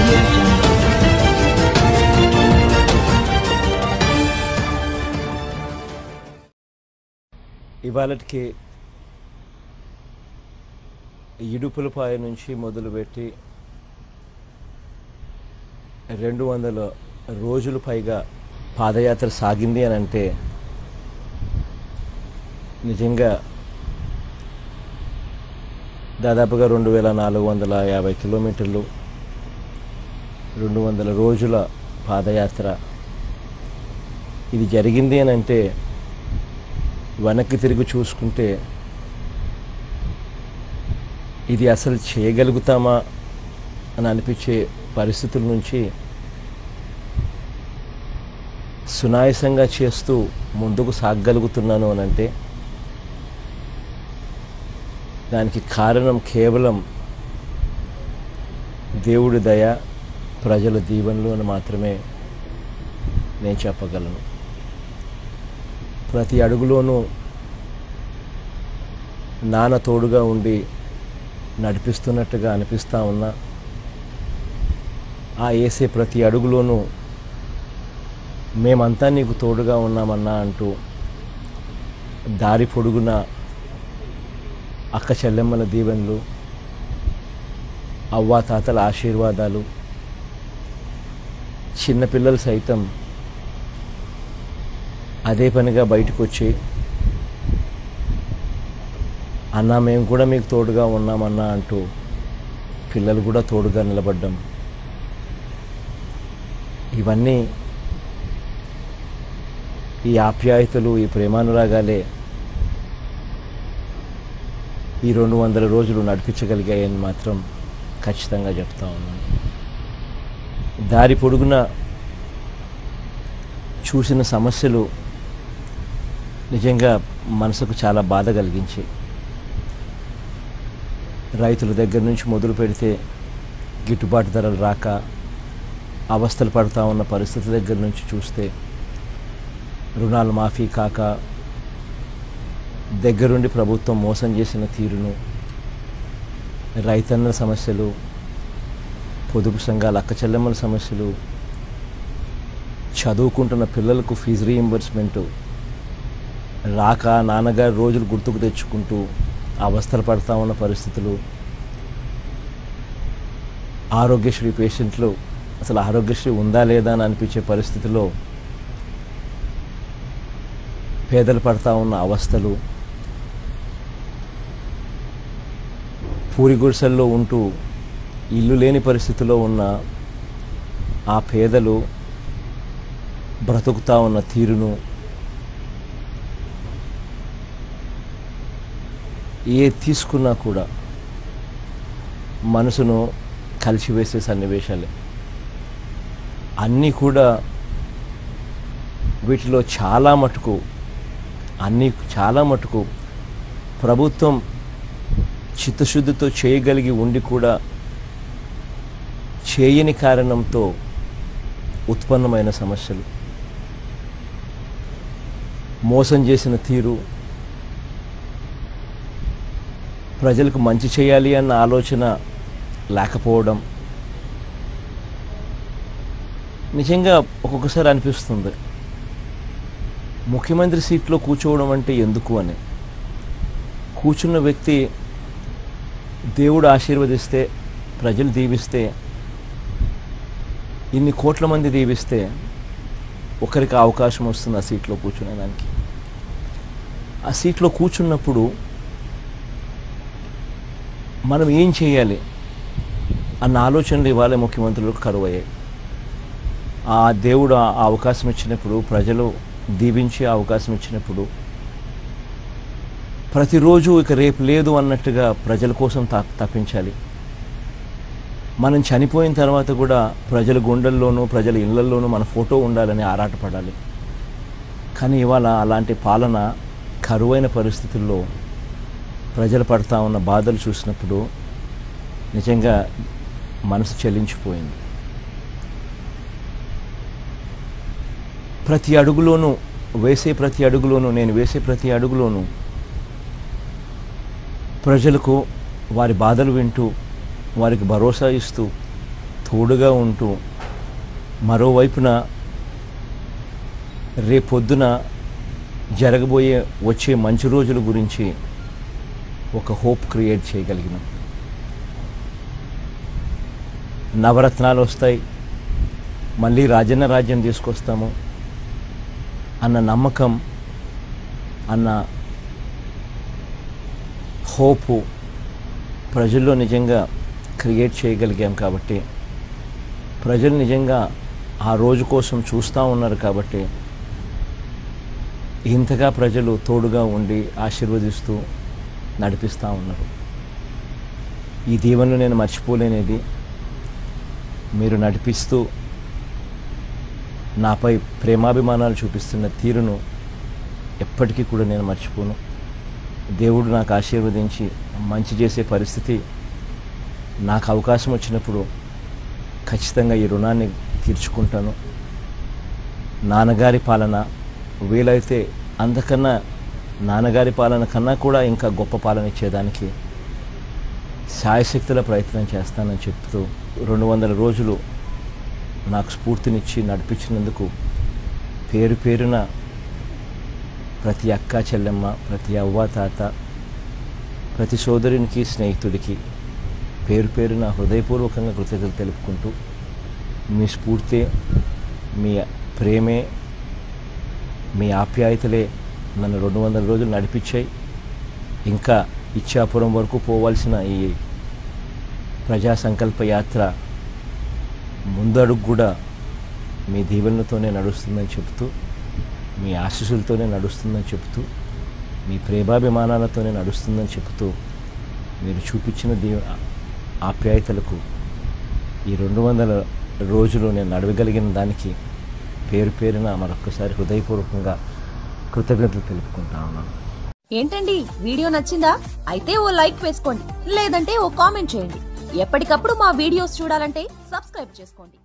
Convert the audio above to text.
audio jungle. ఇవాళకి ఇడుపులపాయ నుంచి మొదలుపెట్టి 200 రోజులు పైగా పాదయాత్ర సాగింది అని అంటే నిజంగా దాదాపుగా 2450 కిలోమీటర్లు 200 రోజుల పాదయాత్ర ఇది జరిగింది అని అంటే వెనక్కి తిరిగి చూసుకుంటే ఇది అసలు చేయగలుగుతామా అని అనిపించే పరిస్థితుల నుంచి సునాయాసంగా చేస్తూ ముందుకు సాగగలుగుతున్నాను అని అంటే దానికి కారణం కేవలం దేవుడి దయ ప్రజల దీవెనలు అని మాత్రమే నేను చెప్పగలను. ప్రతి అడుగులోనూ నాన్న తోడుగా ఉండి నడిపిస్తున్నట్టుగా అనిపిస్తూ ఉన్నా ఆ వేసే ప్రతి అడుగులోనూ మేమంతా నీకు తోడుగా ఉన్నామన్నా అంటూ దారి పొడుగున అక్క చెల్లెమ్మల దీవెనలు అవ్వాతాతల ఆశీర్వాదాలు చిన్నపిల్లలు సైతం అదే పనిగా బయటకు వచ్చి అన్నా మేము కూడా మీకు తోడుగా ఉన్నామన్నా అంటూ పిల్లలు కూడా తోడుగా నిలబడ్డం ఇవన్నీ ఈ ఆప్యాయతలు ఈ ప్రేమానురాగాలే ఈ 200 రోజులు నడిపించగలిగాయని మాత్రం ఖచ్చితంగా చెప్తా ఉన్నాను. దారి పొడుగున చూసిన సమస్యలు నిజంగా మనసుకు చాలా బాధ కలిగించి రైతుల దగ్గర నుంచి మొదలు పెడితే గిట్టుబాటు ధరలు రాక అవస్థలు పడుతూ ఉన్న పరిస్థితి దగ్గర నుంచి చూస్తే రుణాలు మాఫీ కాక దగ్గరుండి ప్రభుత్వం మోసం చేసిన తీరును రైతన్నల సమస్యలు పొదుపు సంఘాల అక్క చెల్లెమ్మల సమస్యలు చదువుకుంటున్న పిల్లలకు ఫీజు రీయింబర్స్మెంటు రాక నాన్నగారు రోజులు గుర్తుకు తెచ్చుకుంటూ అవస్థలు పడతా ఉన్న పరిస్థితులు ఆరోగ్యశ్రీ పేషెంట్లు అసలు ఆరోగ్యశ్రీ ఉందా లేదా అని అనిపించే పరిస్థితిలో పేదలు పడతా ఉన్న అవస్థలు పూరి గుడిసెల్లో ఉంటూ ఇల్లు లేని పరిస్థితిలో ఉన్న ఆ పేదలు బ్రతుకుతా ఉన్న తీరును ఏ తీసుకున్నా కూడా మనసును కలిసివేసే సన్నివేశాలే. అన్నీ కూడా వీటిలో చాలా మటుకు ప్రభుత్వం చిత్తశుద్ధితో చేయగలిగి ఉండి కూడా చేయని కారణంతో ఉత్పన్నమైన సమస్యలు, మోసం చేసిన తీరు, ప్రజలకు మంచి చేయాలి అన్న ఆలోచన లేకపోవడం నిజంగా ఒక్కొక్కసారి అనిపిస్తుంది ముఖ్యమంత్రి సీట్లో కూర్చోవడం అంటే ఎందుకు అని. కూర్చున్న వ్యక్తి దేవుడు ఆశీర్వదిస్తే ప్రజలు దీవిస్తే ఇన్ని కోట్ల మంది దీవిస్తే ఒకరికి అవకాశం వస్తుంది ఆ సీట్లో కూర్చునేదానికి. ఆ సీట్లో కూర్చున్నప్పుడు మనం ఏం చేయాలి అన్న ఆలోచనలు ఇవాళ ముఖ్యమంత్రులకు కరువయ్యాయి. ఆ దేవుడు ఆ అవకాశం ఇచ్చినప్పుడు, ప్రజలు దీవించి అవకాశం ఇచ్చినప్పుడు ప్రతిరోజు ఇక రేపు లేదు అన్నట్టుగా ప్రజల కోసం తప్పించాలి. మనం చనిపోయిన తర్వాత కూడా ప్రజల గుండెల్లోనూ ప్రజల ఇళ్లల్లోనూ మన ఫోటో ఉండాలని ఆరాటపడాలి. కానీ ఇవాళ అలాంటి పాలన కరువైన పరిస్థితుల్లో ప్రజలు పడతా ఉన్న బాధలు చూసినప్పుడు నిజంగా మనసు చెల్లించిపోయింది. ప్రతి అడుగులోనూ నేను వేసే ప్రతి అడుగులోనూ ప్రజలకు వారి బాధలు వింటూ వారికి భరోసా ఇస్తూ తోడుగా ఉంటూ మరోవైపున రేపొద్దున జరగబోయే వచ్చే మంచి రోజుల గురించి ఒక హోప్ క్రియేట్ చేయగలిగినాం. నవరత్నాలు వస్తాయి, మళ్ళీ రాజన్న రాజ్యం తీసుకొస్తాము అన్న నమ్మకం, అన్న హోపు ప్రజల్లో నిజంగా క్రియేట్ చేయగలిగాం. కాబట్టి ప్రజలు నిజంగా ఆ రోజు కోసం చూస్తూ ఉన్నారు. కాబట్టి ఇంతగా ప్రజలు తోడుగా ఉండి ఆశీర్వదిస్తూ నడిపిస్తూ ఉన్నారు. ఈ దీవెనలు నేను మర్చిపోలేనిది. మీరు నడిపిస్తూ నాపై ప్రేమాభిమానాలు చూపిస్తున్న తీరును ఎప్పటికీ కూడా నేను మర్చిపోను. దేవుడు నాకు ఆశీర్వదించి మంచి చేసే పరిస్థితి నాకు అవకాశం వచ్చినప్పుడు ఖచ్చితంగా ఈ రుణాన్ని తీర్చుకుంటాను. నాన్నగారి పాలన వీలైతే అంతకన్నా నాన్నగారి పాలన కన్నా కూడా ఇంకా గొప్ప పాలన ఇచ్చేదానికి శాయశక్తుల ప్రయత్నం చేస్తానని చెప్తూ 200 రోజులు నాకు స్ఫూర్తినిచ్చి నడిపించినందుకు పేరు పేరున ప్రతి అక్క చెల్లెమ్మ, ప్రతి అవ్వ తాత, ప్రతి సోదరునికి స్నేహితుడికి పేరు పేరున హృదయపూర్వకంగా కృతజ్ఞతలు తెలుపుకుంటూ, మీ స్ఫూర్తే, మీ ప్రేమే, మీ ఆప్యాయతలే నన్ను 200 రోజులు నడిపించాయి. ఇంకా ఇచ్చాపురం వరకు పోవాల్సిన ఈ ప్రజా సంకల్ప యాత్ర ముందడుగు కూడా మీ దీవెనలతోనే నడుస్తుందని చెప్తూ, మీ ఆశీస్సులతోనే నడుస్తుందని చెప్తూ, మీ ప్రేమాభిమానాలతోనే నడుస్తుందని చెప్తూ, మీరు చూపించిన ఆప్యాయతలకు ఈ 200 రోజులు నేను నడవగలిగిన దానికి పేరు పేరున మరొక్కసారి హృదయపూర్వకంగా కృతజ్ఞతలు తెలుపుకుంటా ఉన్నాను. ఏంటండి, వీడియో నచ్చిందా? అయితే ఓ లైక్ వేసుకోండి, లేదంటే ఓ కామెంట్ చేయండి. ఎప్పటికప్పుడు మా వీడియోస్ చూడాలంటే సబ్స్క్రైబ్ చేసుకోండి.